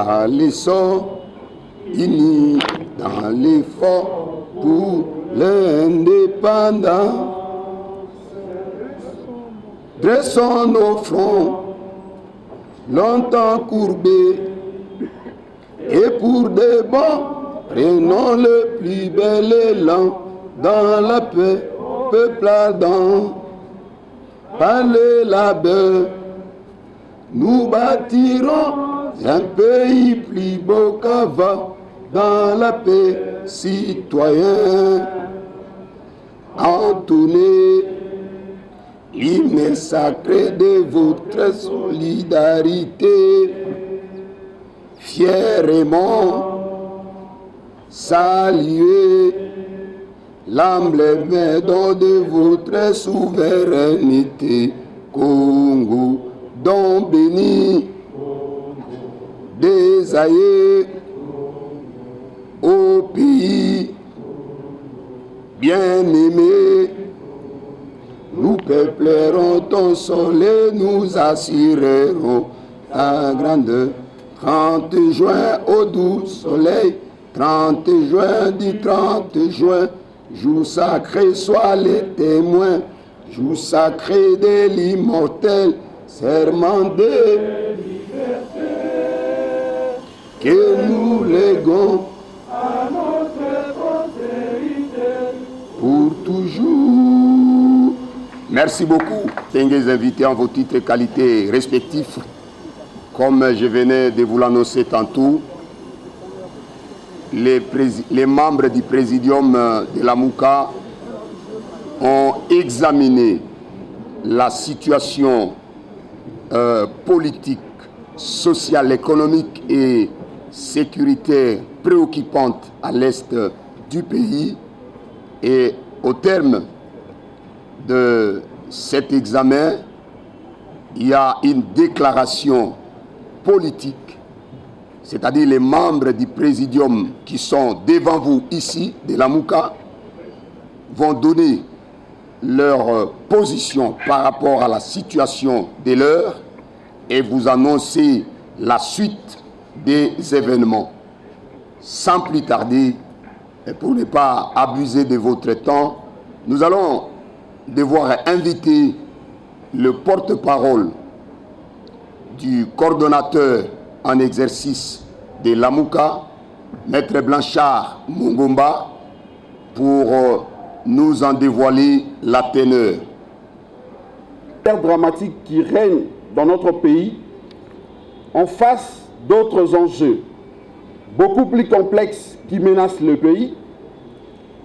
à l'essor, unis dans l'effort pour l'indépendance. Dressons nos fronts, longtemps courbés, et pour de bon, prenons le plus bel élan dans la paix, peuple ardent. Par le labeur, nous bâtirons un pays plus beau qu'avant, dans la paix, citoyen. Entonnez l'hymne sacré de votre solidarité, fièrement saluez l'emblème de votre souveraineté, Congo, don béni des aïeux, au pays bien-aimé. Nous peuplerons ton sol et nous assurerons ta grandeur. 30 juin au doux soleil, 30 juin du 30 juin, jour sacré, sois les témoins, jour sacré de l'immortel serment de liberté que nous léguons à notre postérité pour toujours. Merci beaucoup, distingués invités en vos titres et qualités respectifs. Comme je venais de vous l'annoncer tantôt, les membres du présidium de la MOUCA ont examiné la situation politique, sociale, économique et sécuritaire préoccupante à l'est du pays. Et au terme de cet examen, il y a une déclaration politique, c'est-à-dire les membres du présidium qui sont devant vous ici, de la MOUCA, vont donner leur position par rapport à la situation de l'heure et vous annoncer la suite des événements. Sans plus tarder, et pour ne pas abuser de votre temps, nous allons devoir inviter le porte-parole du coordonnateur en exercice de la MOUCA, Maître Blanchard Mungomba, pour nous en dévoiler la teneur. Dramatique qui règne dans notre pays en face d'autres enjeux beaucoup plus complexes qui menacent le pays,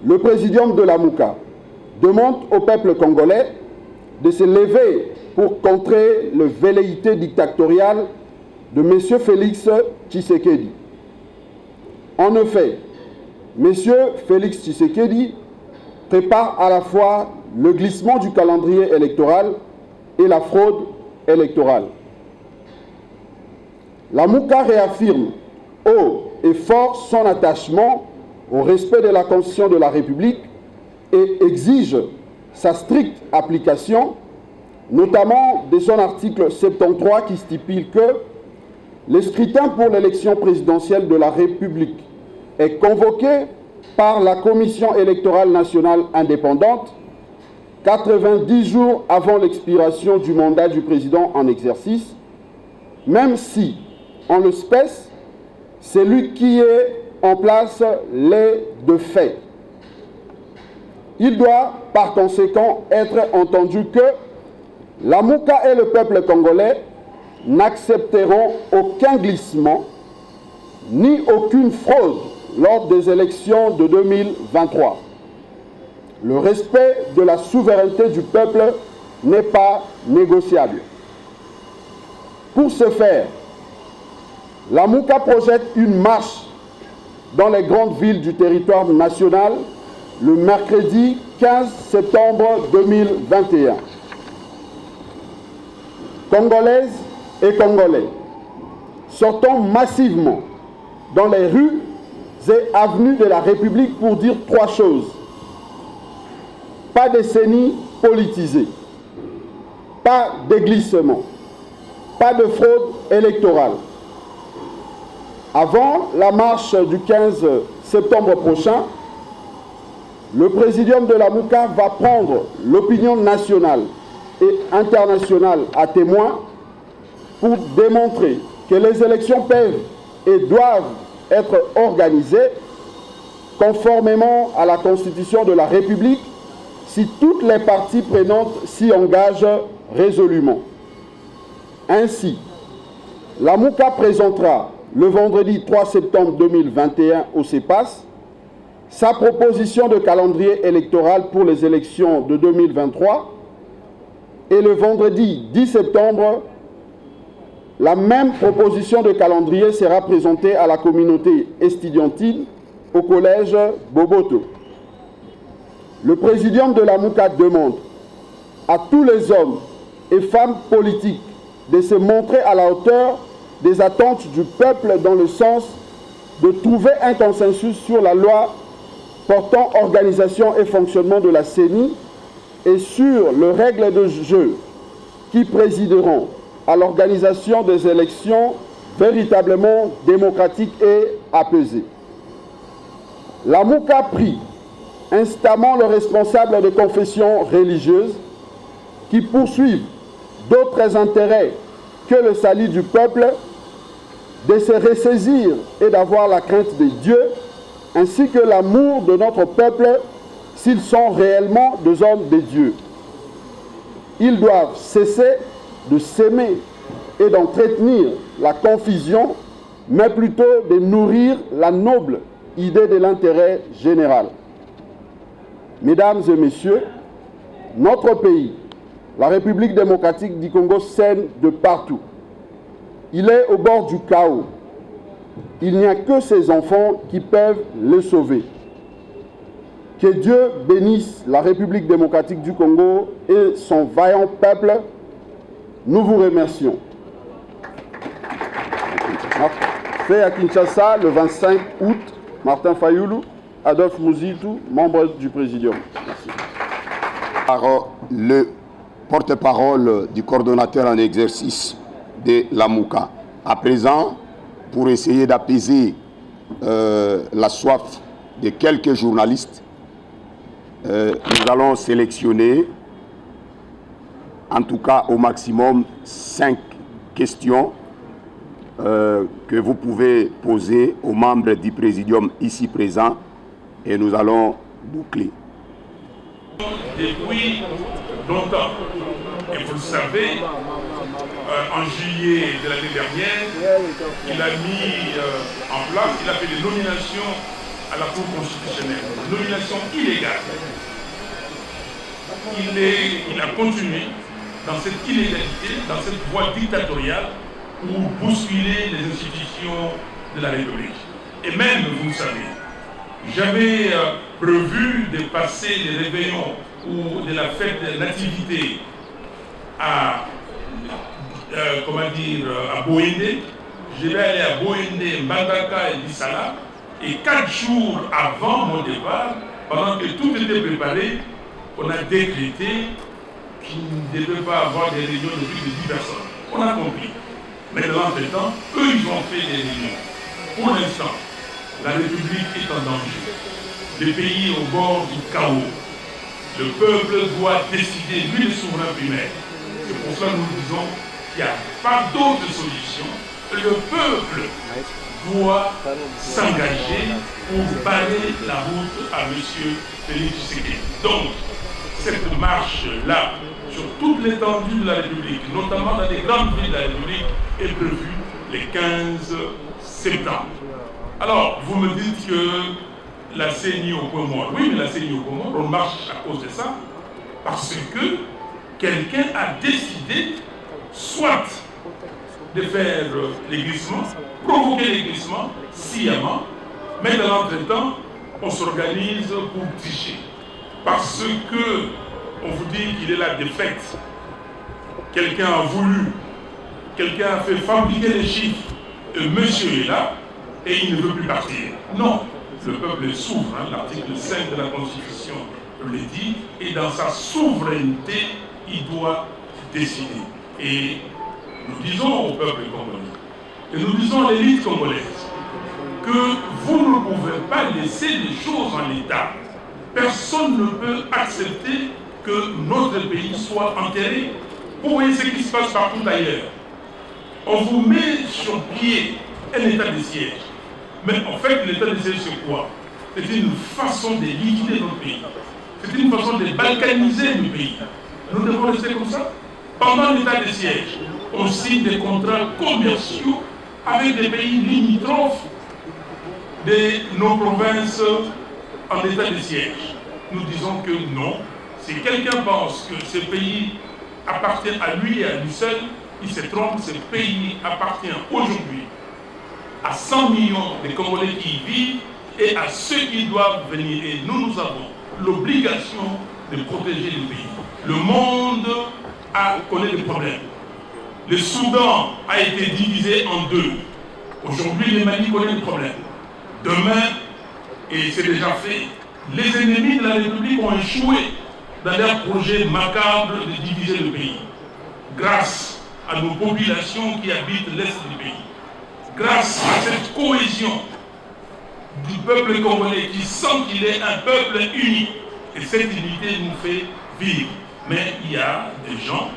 le présidium de la MOUCA demande au peuple congolais de se lever pour contrer le velléité dictatoriale de M. Félix Tshisekedi. En effet, M. Félix Tshisekedi prépare à la fois le glissement du calendrier électoral et la fraude électorale. La MOUCA réaffirme haut et fort son attachement au respect de la Constitution de la République et exige sa stricte application, notamment de son article 73 qui stipule que le scrutin pour l'élection présidentielle de la République est convoqué par la Commission électorale nationale indépendante 90 jours avant l'expiration du mandat du président en exercice, même si, en l'espèce, c'est lui qui est en place l'est de fait. Il doit, par conséquent, être entendu que la MOUCA et le peuple congolais n'accepteront aucun glissement ni aucune fraude lors des élections de 2023. Le respect de la souveraineté du peuple n'est pas négociable. Pour ce faire, la MOUCA projette une marche dans les grandes villes du territoire national le mercredi 15 septembre 2021. Congolaises et Congolais, sortons massivement dans les rues et avenues de la République pour dire trois choses. Pas de décennie politisée, pas de glissement, pas de fraude électorale. Avant la marche du 15 septembre prochain, le Présidium de la MUCA va prendre l'opinion nationale et internationale à témoin pour démontrer que les élections peuvent et doivent être organisées conformément à la Constitution de la République si toutes les parties prenantes s'y engagent résolument. Ainsi, la MUCA présentera le vendredi 3 septembre 2021 au CEPAS sa proposition de calendrier électoral pour les élections de 2023 et le vendredi 10 septembre, la même proposition de calendrier sera présentée à la communauté estudiantine au collège Boboto. Le Présidium de la MUCA demande à tous les hommes et femmes politiques de se montrer à la hauteur des attentes du peuple dans le sens de trouver un consensus sur la loi portant organisation et fonctionnement de la CENI et sur les règles de jeu qui présideront à l'organisation des élections véritablement démocratiques et apaisées. La MUCA prie instamment les responsables des confessions religieuses qui poursuivent d'autres intérêts que le salut du peuple de se ressaisir et d'avoir la crainte de Dieu ainsi que l'amour de notre peuple s'ils sont réellement des hommes de Dieu. Ils doivent cesser de s'aimer et d'entretenir la confusion, mais plutôt de nourrir la noble idée de l'intérêt général. Mesdames et messieurs, notre pays, la République démocratique du Congo, saigne de partout. Il est au bord du chaos. Il n'y a que ses enfants qui peuvent le sauver. Que Dieu bénisse la République démocratique du Congo et son vaillant peuple. Nous vous remercions. Fait à Kinshasa le 25 août, Martin Fayoulou, Adolphe Mouzitou, membre du Présidium. Merci. Le porte-parole du coordonnateur en exercice de la MUCA. À présent, pour essayer d'apaiser la soif de quelques journalistes, nous allons sélectionner, en tout cas au maximum, 5 questions que vous pouvez poser aux membres du Présidium ici présents et nous allons boucler. Depuis longtemps, et vous le savez, en juillet de l'année dernière, il a mis en place, il a fait des nominations à la Cour constitutionnelle, nominations illégales. Il a continué dans cette illégalité, dans cette voie dictatoriale pour bousculer les institutions de la République. Et même, vous le savez, j'avais prévu de passer les réveillons ou de la fête de nativité à Boende. Je vais aller à Boende, Mbandaka et Bissala. Et 4 jours avant mon départ, pendant que tout était préparé, on a décrété qu'il ne devait pas avoir des réunions de plus de 10 personnes. On a compris. Mais dans l'entretemps, eux, ils ont fait des réunions. Pour l'instant, la République est en danger. Le pays est au bord du chaos. Le peuple doit décider, lui, le souverain primaire. C'est pour cela que nous disons qu'il n'y a pas d'autre solution. Le peuple doit s'engager pour barrer la route à M. Félix Tshisekedi. Donc, cette marche-là, sur toute l'étendue de la République, notamment dans les grandes villes de la République, est prévue le 15 septembre. Alors, vous me dites que la CENI au point mort. Oui, mais la CENI au point mort, on marche à cause de ça, parce que quelqu'un a décidé soit de faire les glissements, provoquer les glissements sciemment, mais dans l'entretemps, on s'organise pour tricher. Parce que on vous dit qu'il est la défaite. Quelqu'un a voulu, quelqu'un a fait fabriquer les chiffres, et monsieur est là, et il ne veut plus partir. Non, le peuple est souverain, l'article 5 de la Constitution le dit, et dans sa souveraineté, il doit décider. Et nous disons au peuple congolais, et nous disons à l'élite congolaise, que vous ne pouvez pas laisser les choses en état. Personne ne peut accepter que notre pays soit enterré. Vous voyez ce qui se passe partout ailleurs. On vous met sur pied un état de siège. Mais en fait, l'état de siège, c'est quoi? C'est une façon de liquider notre pays. C'est une façon de balkaniser le pays. Nous devons rester comme ça. Pendant l'état de siège, on signe des contrats commerciaux avec des pays limitrophes de nos provinces en état de siège. Nous disons que non. Si quelqu'un pense que ce pays appartient à lui et à lui seul, il se trompe. Ce pays appartient aujourd'hui à 100 millions de Congolais qui y vivent et à ceux qui doivent venir. Et nous avons l'obligation de protéger le pays. Le monde connaît des problèmes. Le Soudan a été divisé en deux. Aujourd'hui, le Mali connaît des problèmes. Demain, et c'est déjà fait, les ennemis de la République ont échoué dans leur projet macabre de diviser le pays. Grâce à nos populations qui habitent l'Est du pays. Grâce à cette cohésion du peuple congolais qui sent qu'il est un peuple uni. Et cette unité nous fait vivre. Mais il y a des gens,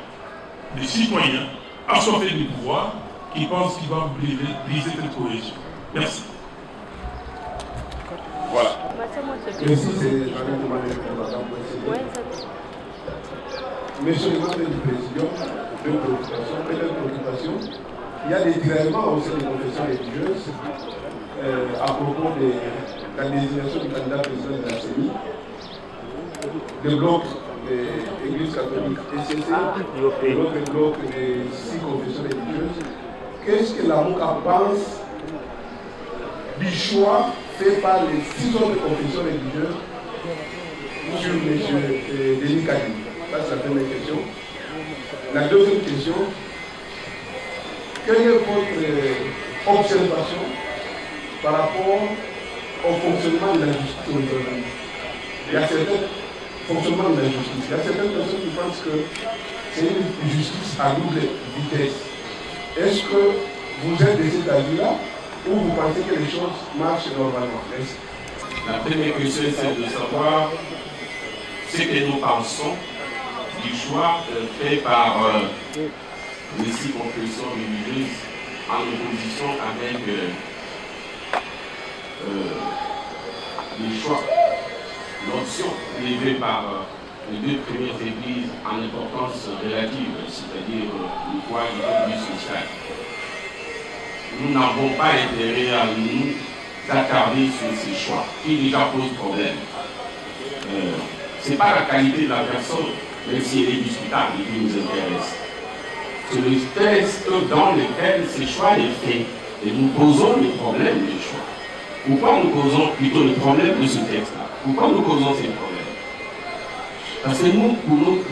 des citoyens, assoiffés du pouvoir, qui pensent qu'ils vont briser cette cohésion. Merci. Voilà. Merci, c'est Monsieur le membre du Président, deux préoccupations. Première préoccupation, il y a des tiraillements au sein des confessions religieuses à propos de la désignation du candidat président de la CENI, le bloc de l'Église catholique ECC, le bloc des 6 confessions religieuses. Qu'est-ce que la MOCA pense du choix fait par les 6 autres confessions religieuses sur M. Denis Kadi? Ça, c'est la première question. La deuxième question, quelle est votre observation par rapport au fonctionnement de la justice aujourd'hui? Il y a certains fonctionnements de la justice. Il y a certaines personnes qui pensent que c'est une justice à double vitesse. Est-ce que vous êtes de cet avis-là ou vous pensez que les choses marchent normalement? Merci. La première question, c'est de savoir ce que nous pensons du choix fait par les 6 confessions religieuses en opposition avec les choix, l'option élevée par les 2 premières églises en importance relative, c'est-à-dire le poids du point de vue social. Nous n'avons pas intérêt à nous attarder sur ces choix qui déjà posent problème. Ce n'est pas la qualité de la personne, même si elle est discutable, qui nous intéresse. C'est le texte dans lequel ces choix est fait. Et nous posons le problème des choix. Pourquoi nous posons plutôt le problème de ce texte-là? Pourquoi nous posons ces problèmes? Parce que nous,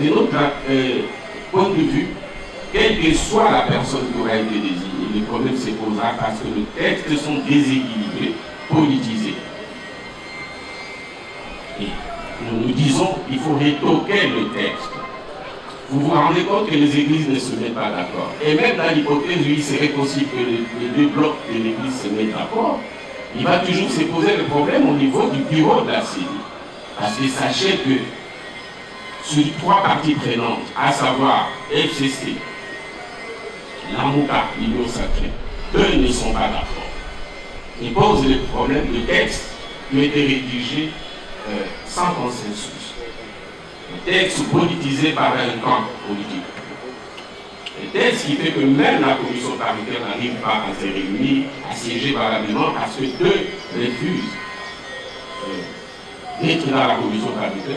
de notre point de vue, quelle que soit la personne qui aura été désignée, le problème se posera parce que les textes sont déséquilibrés, politisés. Et nous disons qu'il faut retoquer le texte. Vous vous rendez compte que les églises ne se mettent pas d'accord. Et même dans l'hypothèse où il serait possible que les 2 blocs de l'église se mettent d'accord, il va toujours se poser le problème au niveau du bureau de la CENI. Parce que sachez que sur 3 parties prenantes, à savoir FCC, la MOCA, l'Union sacrée, 2 ne sont pas d'accord. Ils posent le problème de texte qui a été rédigé sans consensus. Un texte politisé par un camp politique. Un texte qui fait que même la commission paritaire n'arrive pas à se réunir, à siéger valablement parce que 2 refusent d'être dans la commission paritaire.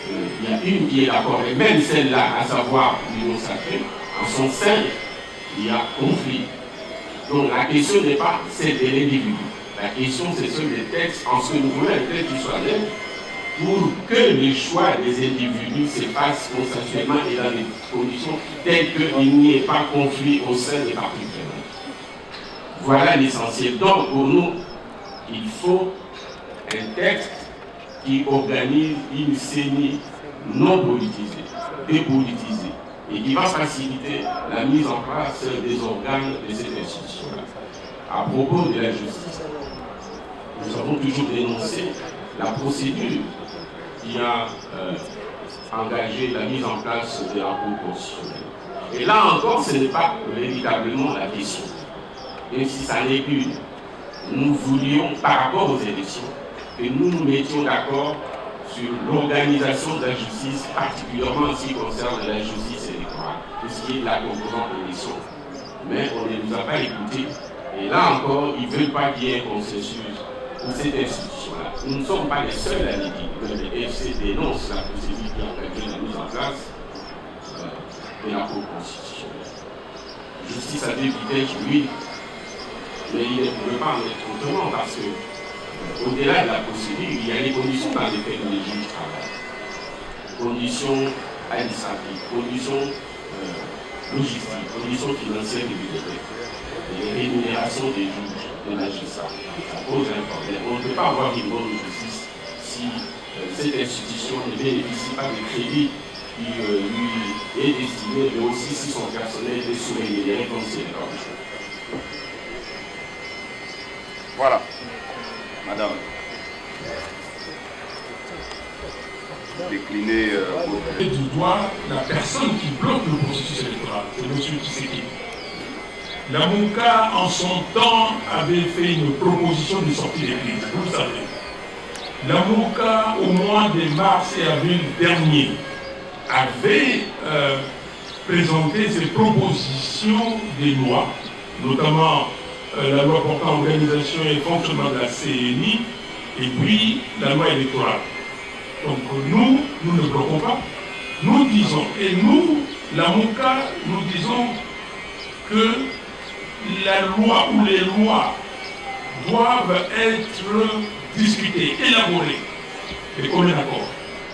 Il y a une qui est d'accord, et même celle-là, à savoir l'Union sacrée, en son sein, il y a conflit. Donc la question n'est pas celle de l'individu. La question, c'est celle des textes, en ce que nous voulons un texte qui soit neutre, pour que les choix des individus se fassent consensuellement et dans des conditions telles qu'il n'y ait pas conflit au sein des parties prenantes. Voilà l'essentiel. Donc pour nous, il faut un texte qui organise une CENI non politisée, dépolitisée, et qui va faciliter la mise en place des organes de cette institution-là. à propos de la justice, nous avons toujours dénoncé la procédure qui a engagé la mise en place de la Cour constitutionnelle. Et là encore, ce n'est pas véritablement la question. Même si ça n'est qu'une, nous voulions, par rapport aux élections, que nous nous mettions d'accord sur l'organisation de la justice, particulièrement en ce qui concerne la justice électorale, tout ce qui est de la composante élection. Mais on ne nous a pas écoutés. Et là encore, ils ne veulent pas qu'il y ait un consensus pour cette institution-là. Nous ne sommes pas les seuls à le dire. Le FC dénonce la procédure qui a engagé la mise en place de la Cour constitutionnelle. Justice à deux vitesses, oui, mais il ne pouvait pas en être autrement parce que, au-delà de la procédure, il y a les conditions dans lesquelles les juges travaillent. Conditions administratives, conditions logistiques, conditions financières et budgétaires, les rémunérations des juges, des magistrats. Ça pose un problème. On ne peut pas avoir une bonne justice si cette institution ne bénéficie pas de crédit qui lui est destiné, mais aussi si son personnel est sous-rémunéré comme c'est le cas. Voilà. Madame. Décliner du doigt la personne qui bloque le processus électoral, c'est M. Tshisekedi. La MONUCA, en son temps, avait fait une proposition de sortie des crises, vous le savez. La MONUCA, au mois de mars et avril dernier, avait présenté ses propositions de loi, notamment la loi portant organisation et fonctionnement de la CNI, et puis la loi électorale. Donc nous ne bloquons pas. Nous disons, et nous, la MONUCA, nous disons que la loi ou les lois doivent être discutées, élaborées, et comme un accord.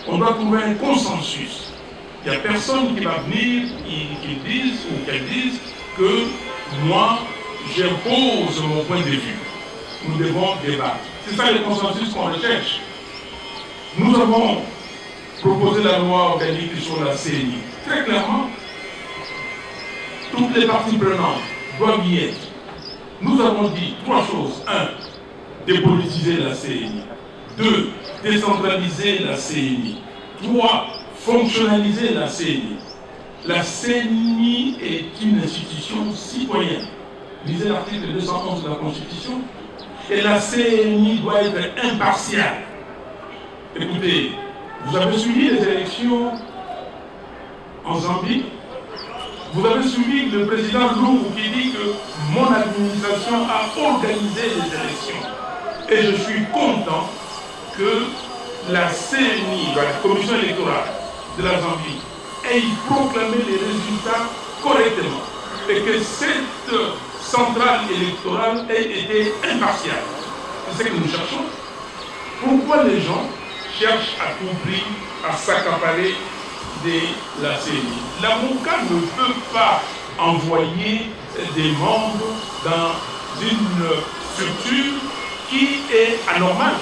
On doit trouver un consensus. Il n'y a personne qui va venir, qui dise ou qu'elle dise que moi, j'impose mon point de vue. Nous devons débattre. C'est ça le consensus qu'on recherche. Nous avons proposé la loi organique sur la CNI. Très clairement, toutes les parties prenantes doivent y être. Nous avons dit trois choses. 1. Dépolitiser la CNI. 2. Décentraliser la CNI. 3. Fonctionnaliser la CNI. La CNI est une institution citoyenne. Lisez l'article 211 de la Constitution. Et la CNI doit être impartiale. Écoutez, vous avez suivi les élections en Zambie. Vous avez suivi le président Lungu qui dit que mon administration a organisé les élections. Et je suis content que la CNI, la commission électorale de la Zambie, ait proclamé les résultats correctement. Et que cette centrale électorale ait été impartiale. C'est ce que nous cherchons. Pourquoi les gens cherchent à tout prix à s'accaparer de la CNI? La MONUCA ne peut pas envoyer des membres dans une structure qui est anormale,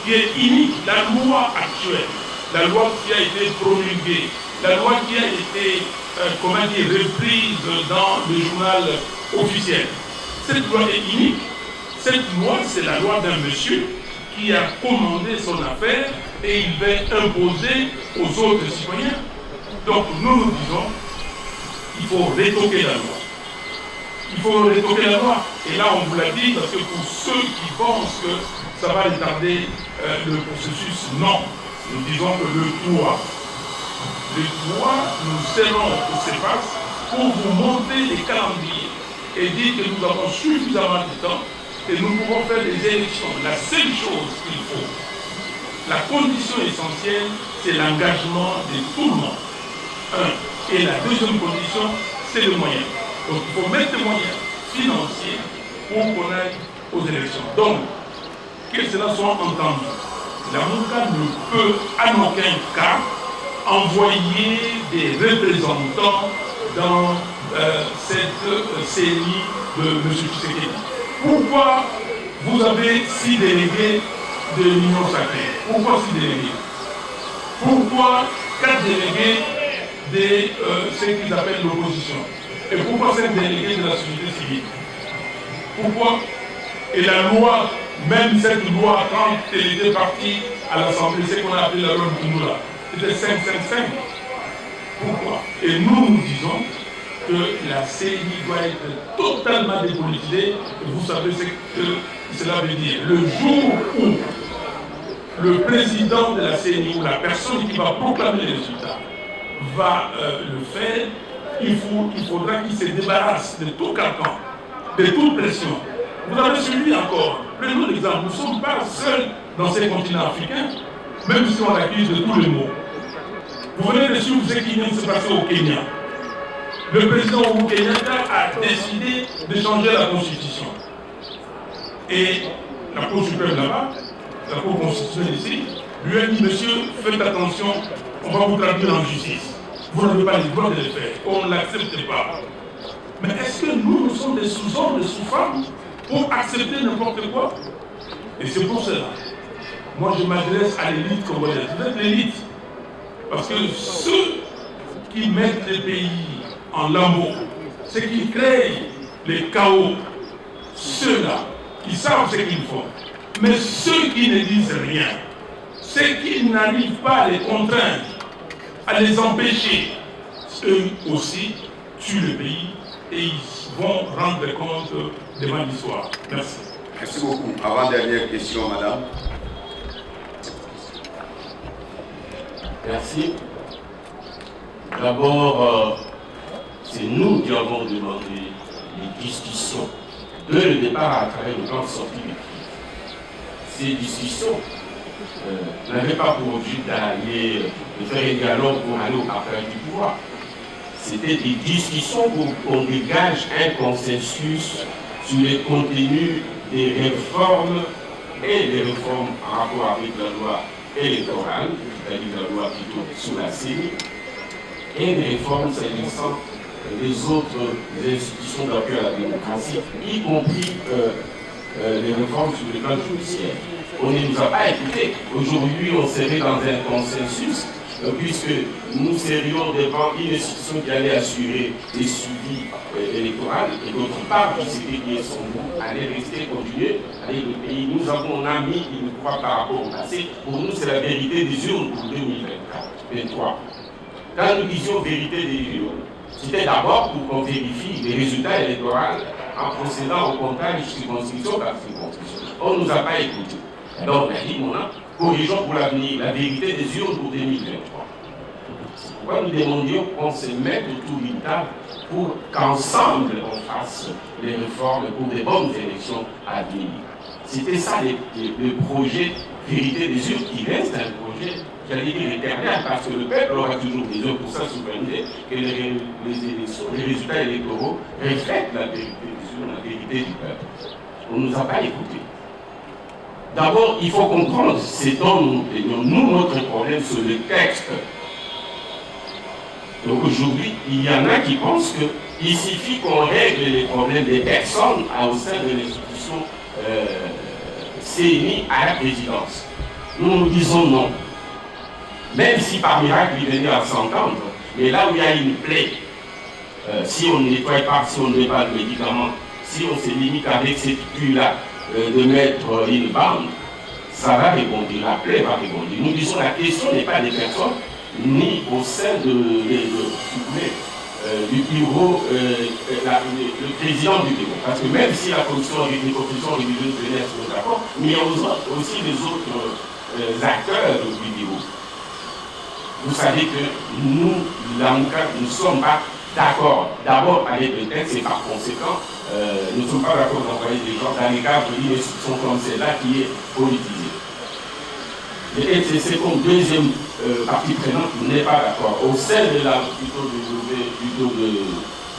qui est inique. La loi actuelle, la loi qui a été promulguée, la loi qui a été reprise dans le journal officiel, cette loi est unique. Cette loi, c'est la loi d'un monsieur qui a commandé son affaire et il va imposer aux autres citoyens. Donc nous nous disons, il faut rétoquer la loi. Il faut rétoquer la loi. Et là, on vous l'a dit, parce que pour ceux qui pensent que ça va retarder le processus, non. Nous disons que le 3, nous serons au CEPAS pour vous montrer les calendriers et dire que nous avons suffisamment de temps et nous pouvons faire des élections. La seule chose qu'il faut, la condition essentielle, c'est l'engagement de tout le monde. Et la deuxième condition, c'est le moyen. Donc il faut mettre des moyens financiers pour qu'on aille aux élections. Donc, que cela soit entendu, la MONUCA ne peut en aucun cas envoyer des représentants dans cette CNI de M. Tshisekedi. Pourquoi vous avez 6 délégués de l'Union sacrée? Pourquoi 6 délégués? Pourquoi 4 délégués de ce qu'ils appellent l'opposition? Et pourquoi 5 délégués de la société civile? Pourquoi? Et la loi, même cette loi, quand elle était partie à l'Assemblée, c'est qu'on a appelé la loi de Toulouse, c'était 5-5-5. Pourquoi? Et nous disons que la CENI doit être totalement dépolitisée. Vous savez ce que cela veut dire. Le jour où le président de la CENI ou la personne qui va proclamer les résultats va le faire, il faudra qu'il se débarrasse de tout carcan, de toute pression. Vous avez suivi encore. Prenons l'exemple. Nous ne sommes pas seuls dans ces continents africains, même si on accuse de tous les maux. Vous venez de suivre ce qui vient de se passer au Kenya. Le président Uhuru Kenyatta a décidé de changer la constitution. Et la Cour suprême là-bas, la Cour constitutionnelle ici, lui a dit, monsieur, faites attention, on va vous traduire en justice. Vous n'avez pas le droit de le faire. On ne l'accepte pas. Mais est-ce que nous sommes des sous-hommes, des sous-femmes pour accepter n'importe quoi? Et c'est pour cela. Moi, je m'adresse à l'élite congolaise. Vous êtes l'élite. Parce que ceux qui mettent les pays en lambeaux, ceux qui créent les chaos, ceux-là, qui savent ce qu'ils font. Mais ceux qui ne disent rien, ceux qui n'arrivent pas à les contraindre, à les empêcher, eux aussi tuent le pays et ils vont rendre compte devant l'histoire. Merci. Merci beaucoup. Avant-dernière question, madame. Merci. D'abord, c'est nous qui avons demandé les discussions de le départ à travers le plan de sortie des crises. Ces discussions n'avaient pas pour but de faire un dialogue pour aller au partage du pouvoir. C'était des discussions pour qu'on dégage un consensus sur les contenus des réformes et des réformes en rapport avec la loi électorale, c'est-à-dire la loi plutôt sous la CENI, et des réformes s'agissant des autres institutions d'appui à la démocratie, y compris les réformes sur le plan judiciaire. On ne nous a pas écoutés. Aujourd'hui, on serait dans un consensus, puisque nous serions devant une institution qui allait assurer les suivis électoraux, et d'autre part, tout ce qui est son goût allait rester, continuer avec le pays. Nous avons mis une croix par rapport au passé. Pour nous, c'est la vérité des urnes pour 2023. Quand nous disions vérité des urnes, c'était d'abord pour qu'on vérifie les résultats électoraux en procédant au comptage circonscription par circonscription. On ne nous a pas écoutés. Alors on a dit, corrigeons pour l'avenir la vérité des urnes pour 2023. C'est pourquoi nous demandions qu'on se mette autour d'une table pour qu'ensemble on fasse les réformes pour des bonnes élections à venir. C'était ça le projet vérité des urnes qui reste un projet, j'allais dire éternel, parce que le peuple aura toujours besoin pour sa souveraineté que les résultats électoraux reflètent la vérité des urnes, la vérité du peuple. On ne nous a pas écoutés. D'abord, il faut comprendre ce dont nous plaignons. Nous, notre problème, c'est le texte. Donc aujourd'hui, il y en a qui pensent qu'il suffit qu'on règle les problèmes des personnes au sein de l'institution CENI à la présidence. Nous nous disons non. Même si par miracle il venait à s'entendre, mais là où il y a une plaie, si on ne nettoie pas, si on ne met pas de médicaments, si on se limite avec cette pluie-là, de mettre une bande, ça va rebondir, la plaie va rebondir. Nous disons la question n'est pas des personnes, ni au sein du bureau, le président du bureau. Parce que même si la commission religieuse venait à se mettre d'accord, mais il y a aussi les autres acteurs du bureau. Vous savez que nous, l'AMCA, nous ne sommes pas d'accord d'abord avec le texte et par conséquent, nous ne sommes pas d'accord d'envoyer des gens dans les cadres d'une institution comme celle-là qui est politisée. Et c'est comme deuxième partie prenante qui n'est pas d'accord. Au sein de la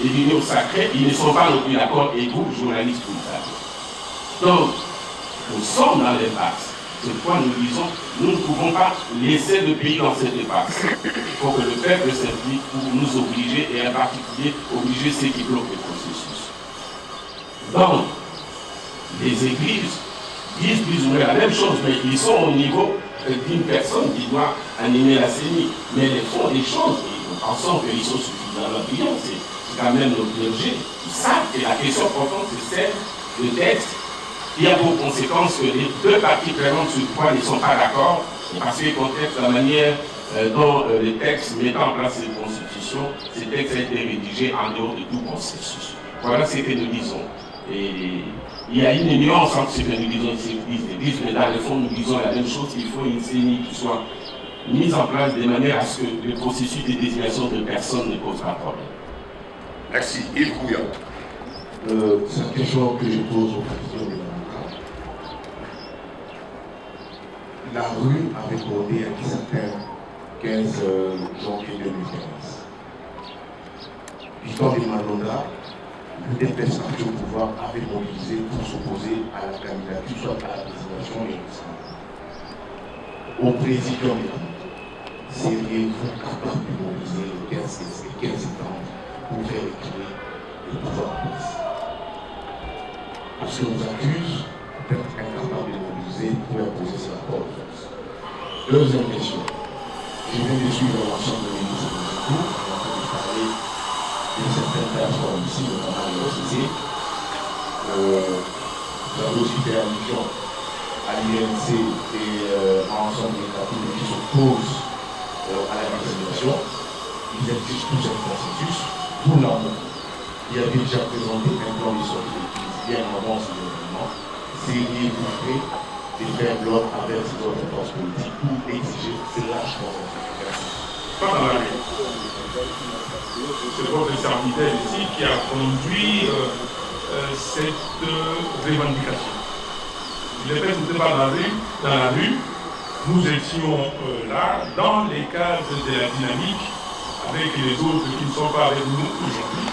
des l'union sacrée, ils ne sont pas non plus d'accord et groupes journalistes pour ça. Donc, nous sommes dans l'impasse. C'est pourquoi nous disons, nous ne pouvons pas laisser le pays dans cette impasse. Il faut que le peuple s'implique pour nous obliger, et en particulier obliger ceux qui bloquent le processus. Donc, les églises disent plus ou moins la même chose, mais ils sont au niveau d'une personne qui doit animer la CENI. Mais ils font des choses, et nous pensons qu'ils sont suffisamment brillants, c'est quand même nos clergés. Ils savent que la question profonde, c'est celle le texte, qui a pour conséquence que les deux parties prenantes sur le point ne sont pas d'accord, parce que contexte la manière dont les textes mettant en place cette constitution, ces textes ont été rédigés en dehors de tout consensus. Voilà ce que nous disons. Et il y a une nuance entre ce que nous disons ici, ils disent, mais dans le fond, nous disons la même chose, il faut une CENI qui soit mise en place de manière à ce que le processus de désignation de personnes ne pose pas de problème. Merci. Yves Couillon. C'est une question que je pose au président de l'avocat. La rue avait codé un certain 15 janvier 2015. Victor de Malonga, le DPS au pouvoir, avait mobilisé pour s'opposer à la candidature, soit à la désignation et au président. Seriez-vous capable de mobiliser le 15 septembre pour faire équilibrer le pouvoir en place? Parce qu'on nous accuse d'être incapable de mobiliser pour imposer ce rapport de force. Deuxième question. Je viens de suivre l'ensemble de ministres de Zékou, on est en train de parler de certaines plateformes ici, notamment l'OCC. Vous avez aussi fait allusion à l'INC et à l'ensemble des partis qui s'opposent à la désignation. Ils exigent tous un consensus pour l'amont. Il y avait déjà présenté un plan de sortie bien avant ce gouvernement. Seriez-vous prêt de faire bloc avec ces autres forces politiques pour exiger ce large consensus? Merci. Pas dans la rue. C'est votre serviteur ici qui a conduit cette revendication. Je l'ai fait, ce n'était pas dans la rue. Nous étions là, dans les cadres de la dynamique, avec les autres qui ne sont pas avec nous aujourd'hui.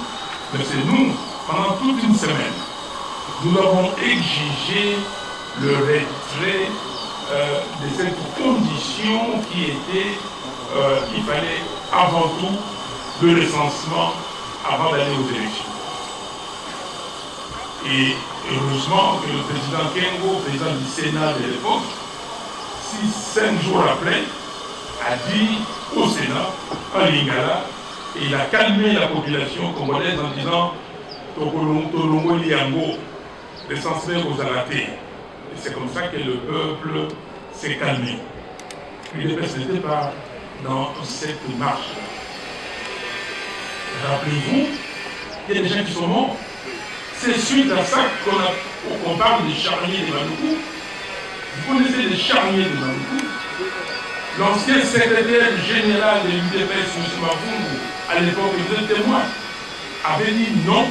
Mais c'est nous, pendant toute une semaine, nous avons exigé le retrait de cette condition qui était qu'il fallait avant tout le recensement avant d'aller aux élections. Et heureusement que le président Kengo, président du Sénat de l'époque, 5 jours après, a dit au Sénat, en Lingala, et il a calmé la population congolaise en disant Tolongo Liango, recensement aux Alatés. Et c'est comme ça que le peuple s'est calmé. L'UDPS n'était pas dans cette marche. Rappelez-vous, il y a des gens qui sont morts. C'est suite à ça qu'on parle des charniers de Manoukou. Vous connaissez les charniers de Manoukou? L'ancien secrétaire général de l'UDPS, M. Mavungu, à l'époque, il était témoin, avait dit non,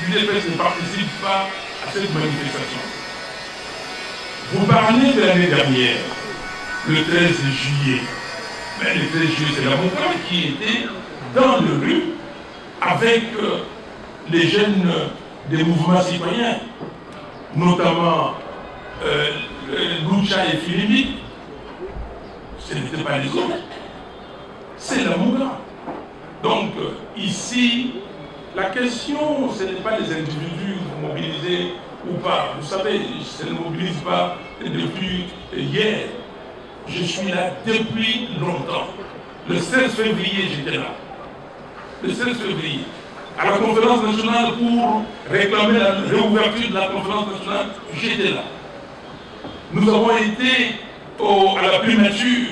l'UDPS ne participe pas à cette manifestation. Vous parlez de l'année dernière, le 13 juillet. Mais le 13 juillet, c'est la montagne qui était dans le rue avec les jeunes des mouvements citoyens, notamment Lucha et Philippe. Ce n'était pas les autres, c'est la Mouga. Donc ici, la question, ce n'est pas les individus mobilisés ou pas. Vous savez, ça ne mobilise pas depuis hier. Je suis là depuis longtemps. Le 16 février, j'étais là. Le 16 février, à la conférence nationale pour réclamer la réouverture de la conférence nationale, j'étais là. Nous avons été à la primature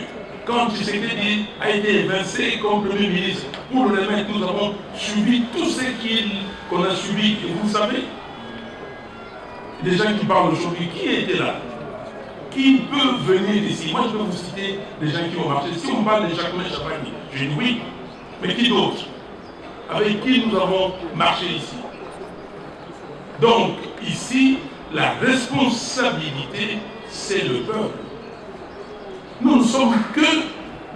quand Tshisekedi a été évincé comme Premier ministre. Pour le remettre, nous avons subi tout ce qu'on a subi. Et vous savez, des gens qui parlent aujourd'hui, qui était là? Qui peut venir d'ici? Moi, je peux vous citer des gens qui ont marché. Si on parle de Jacquemin Chapani, je dis oui, mais qui d'autre? Avec qui nous avons marché ici? Donc, ici, la responsabilité, c'est le peuple. Nous ne sommes que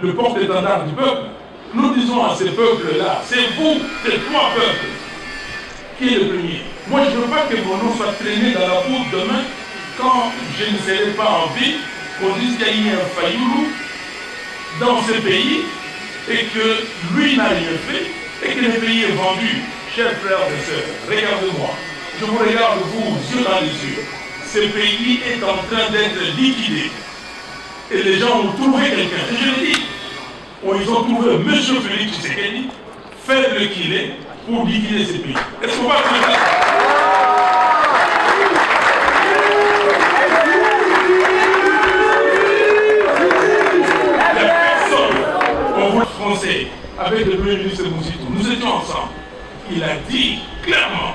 le porte-étendard du peuple. Nous disons à ces peuples-là, c'est vous, ces trois peuples, qui est le premier. Moi, je ne veux pas que mon nom soit traîné dans la boue demain, quand je ne serai pas en vie, qu'on dise qu'il y a eu un failloulou dans ce pays, et que lui n'a rien fait, et que le pays est vendu. Chers frères et sœurs, regardez-moi. Je vous regarde, vous, yeux dans les yeux. Ce pays est en train d'être liquidé. Et les gens ont trouvé quelqu'un. Et je le dis, ils ont trouvé M. Félix Tshisekedi, faible qu'il est, pour liquider ce pays. Est-ce qu'on va trouver ça? avec le Premier ministre Mouzitou, nous étions ensemble. Il a dit clairement,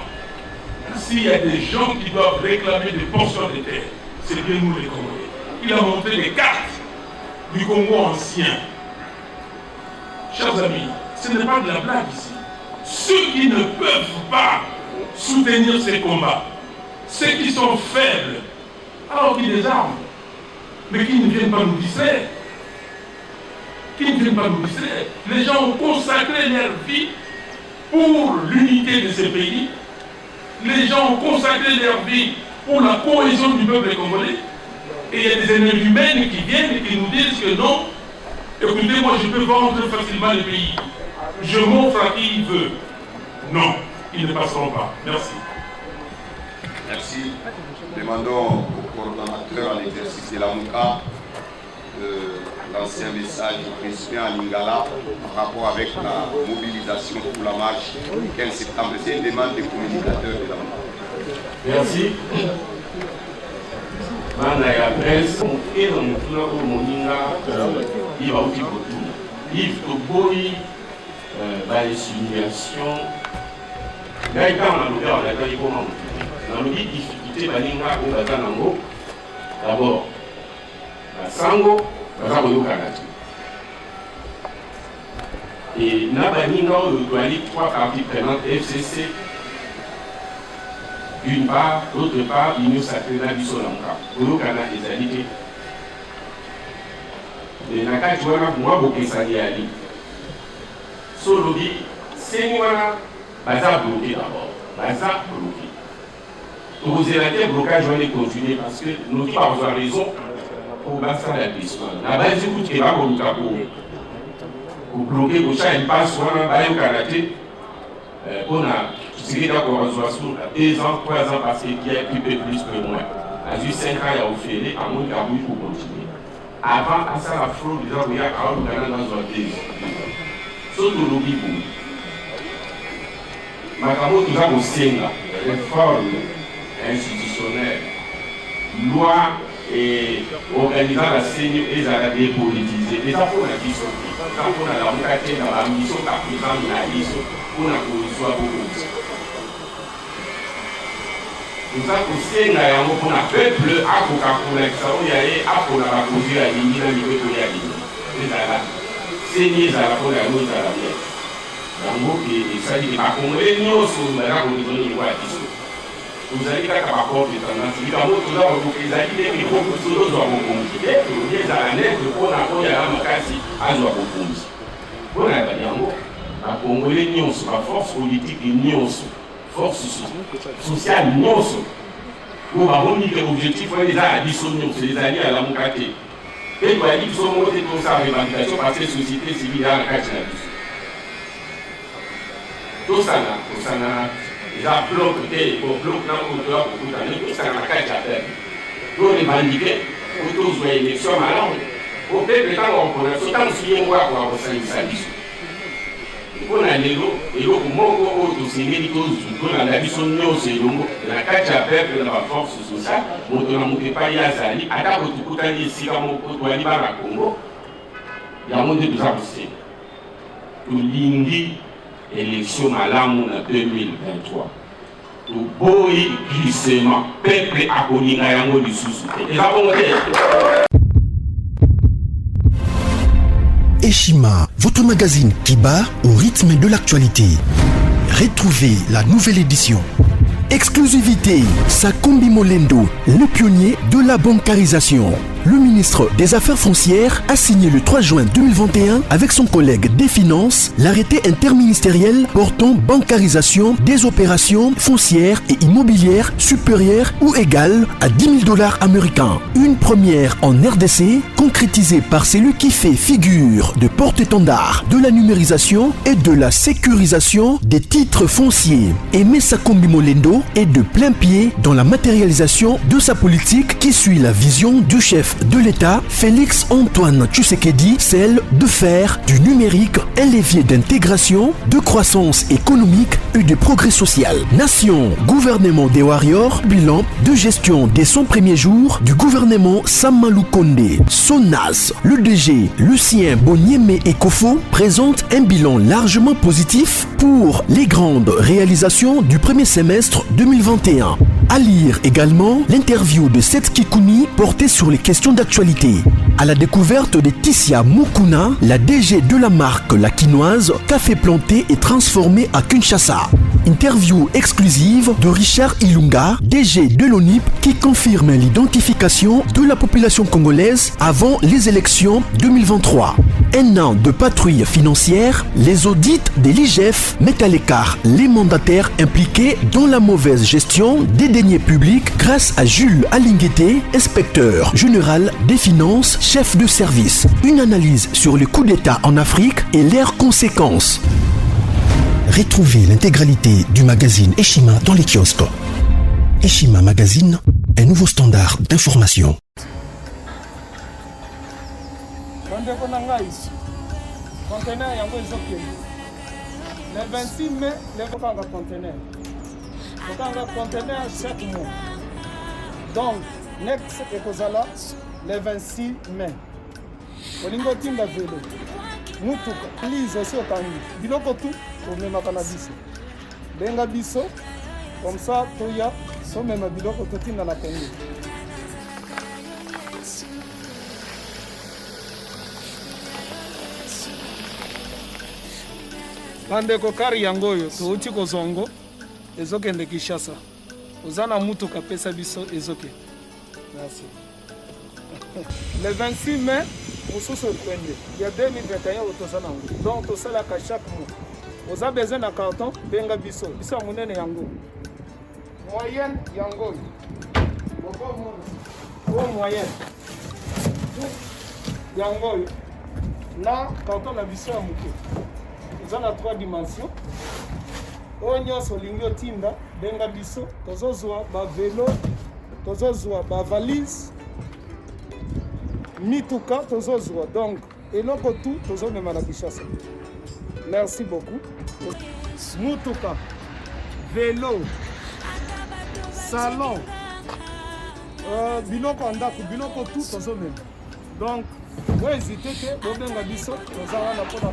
s'il y a des gens qui doivent réclamer des portions de terre, c'est bien nous les Congolais. Il a montré des cartes du Congo ancien. Chers amis, ce n'est pas de la blague ici. Ceux qui ne peuvent pas soutenir ces combats, ceux qui sont faibles, alors qu'ils les arment, mais qui ne viennent pas nous distraire. Qui ne viennent pas nous distraire. Les gens ont consacré leur vie pour l'unité de ces pays. Les gens ont consacré leur vie pour la cohésion du peuple congolais. Et il y a des ennemis humains qui viennent et qui nous disent que non, écoutez, moi je peux vendre facilement le pays. Je m'offre à qui il veut. Non, ils ne passeront pas. Merci. Merci. Demandons au coordonnateur à l'exercice de la MOUCA l'ancien message du président à Lingala par rapport avec la mobilisation pour la marche du 15 septembre. C'est une demande des communicateurs de la MOUCA. Merci. Bana ya presse et dans mutuna ko moninga iba uti kotuna if to boy ba simulation ngai kama na lugha la kai koma na lugha difficulté baninga ko bazana ngo d'abord la sango baza ko yokana et na baninga o doit trois parties prenantes FCC d'une part, d'autre part, l'Union sacrée n'a biso lanka. Pour kana ezalité. Et naka tuana moi bokesali ali. Solobi, c'est wana baza bloqué d'abord. Baza bloqué. Pour vous élater blocage on est continuer parce que nous qui pas avoir raison pour basa la glissement. La base du coup qui va pour bloquer pour chaque passe wana ba yo karaté on a c'est d'accord à 2 ans, 3 ans parce qu'il y a plus que moi. À 5 ans, il y a offert à mon cabouille pour continuer. Avant, à ça, la fraude, il y a un Ghana dans un pays. Surtout le Bibou. Macamo, tout ça, au Sénat, réforme institutionnelle, loi et organisant la CENI et la dépolitisée. Les enfants, on a dit ça. Les enfants, on a la moitié dans la mission, la présence de la liste, on a conçu beaucoup. Nous avons aussi un peuple à Coca-Cola, il y a la cause à l'Indie, la Libé pour y aller. C'est ni à la fois la loi à la mienne. Dans et ça dit à Congolais, nous sommes là pour nous donner une voix à l'issue. Vous allez faire un rapport de tendance. Évidemment, tout ça, vous pouvez aller, mais beaucoup de choses doivent vous communiquer. Vous dites à la nette, pour la fois, il y a un casse à doit vous communiquer. Vous n'avez pas dit en mot. À Congolais, nous sommes la force politique et nous sommes. Force sociale, non. Pour avoir l'objectif, il y a des solutions, c'est les alliés à la Moukate. Et il y a des solutions pour sa revendication parce que la société civile a la carte de la vie. Tout ça, il y a un bloc, tout ça, la carte de la vie. Pour revendiquer, pour tous les élections, pour peuple, quand on a tout suivi, on va avoir ça. On a les lots, et l'eau pour moi, c'est médicaux, on a la vision de la carte à peuple de la force sociale, on ne montre pas Yazali, à la Rotukuta, ici, à mon pote, à l'Ibara Congo, il y a un monde de tout ça aussi. Tout l'indi, élection à l'âme en 2023. Tout beau glissement, peuple à Koningayango du sous-souté. Et là, on est. Eshima, votre magazine qui bat au rythme de l'actualité. Retrouvez la nouvelle édition. Exclusivité, Sakombi Molendo, le pionnier de la bancarisation. Le ministre des Affaires foncières a signé le 3 juin 2021 avec son collègue des Finances l'arrêté interministériel portant bancarisation des opérations foncières et immobilières supérieures ou égales à $10 000 américains. Une première en RDC, concrétisée par celui qui fait figure de porte-étendard de la numérisation et de la sécurisation des titres fonciers. Aimé Sakombi Molendo est de plein pied dans la matérialisation de sa politique qui suit la vision du chef de l'État, Félix Antoine Tshisekedi, celle de faire du numérique un levier d'intégration, de croissance économique et de progrès social. Nation, gouvernement des Warriors, bilan de gestion dès son premier jour du gouvernement Samalou Kondé. SONAS, le DG Lucien Bonieme Ekofo présente un bilan largement positif pour les grandes réalisations du premier semestre 2021. À lire également l'interview de Seth Kikouni portée sur les questions d'actualité. À la découverte de Tissia Mukuna, la DG de la marque La Quinoise, café planté et transformé à Kinshasa. Interview exclusive de Richard Ilunga, DG de l'ONIP, qui confirme l'identification de la population congolaise avant les élections 2023. Un an de patrouille financière, les audits de l'IGF mettent à l'écart les mandataires impliqués dans la mauvaise gestion des deniers publics grâce à Jules Alinguete, inspecteur général des finances, chef de service. Une analyse sur le coup d'État en Afrique et leurs conséquences. Retrouvez l'intégralité du magazine Eshima dans les kiosques. Eshima Magazine, un nouveau standard d'information. Conteneur yango ezokende le 26 mai lekokanga conteneur chaque mois, donc next ekozala le 26 mai. Olingo tinda velo mutuka please osi otangi biloko tu omemaka na biso benga biso comme ça toya somema biloko totinda na Congo. Bandeko kari yango oyo touti kozongo ezokende Kinshasa. Oza na mutuka pesa biso ezoke. Merci. Le 26 mai, mosusu ekwende ya 2021 otoza nango. Donc tosalaka chaque mois. Oza besoin na carton benga biso. Biso ya monene yango. Moyenne yango. Bon moyenne. Yango na carton na biso ya muke. Oza na 3 dimensions. Oyo nyonso olingi otinda benga biso tozozwa bavelo, tozozwa bavalise, mituka tozozwa, donc eloko tu tozomema na Kinshasa. Merci beaucoup. Mutuka, vélo, salon, biloko ndako, biloko tu tozomema. Donc, vous hésitez que bobenga biso tozala na pona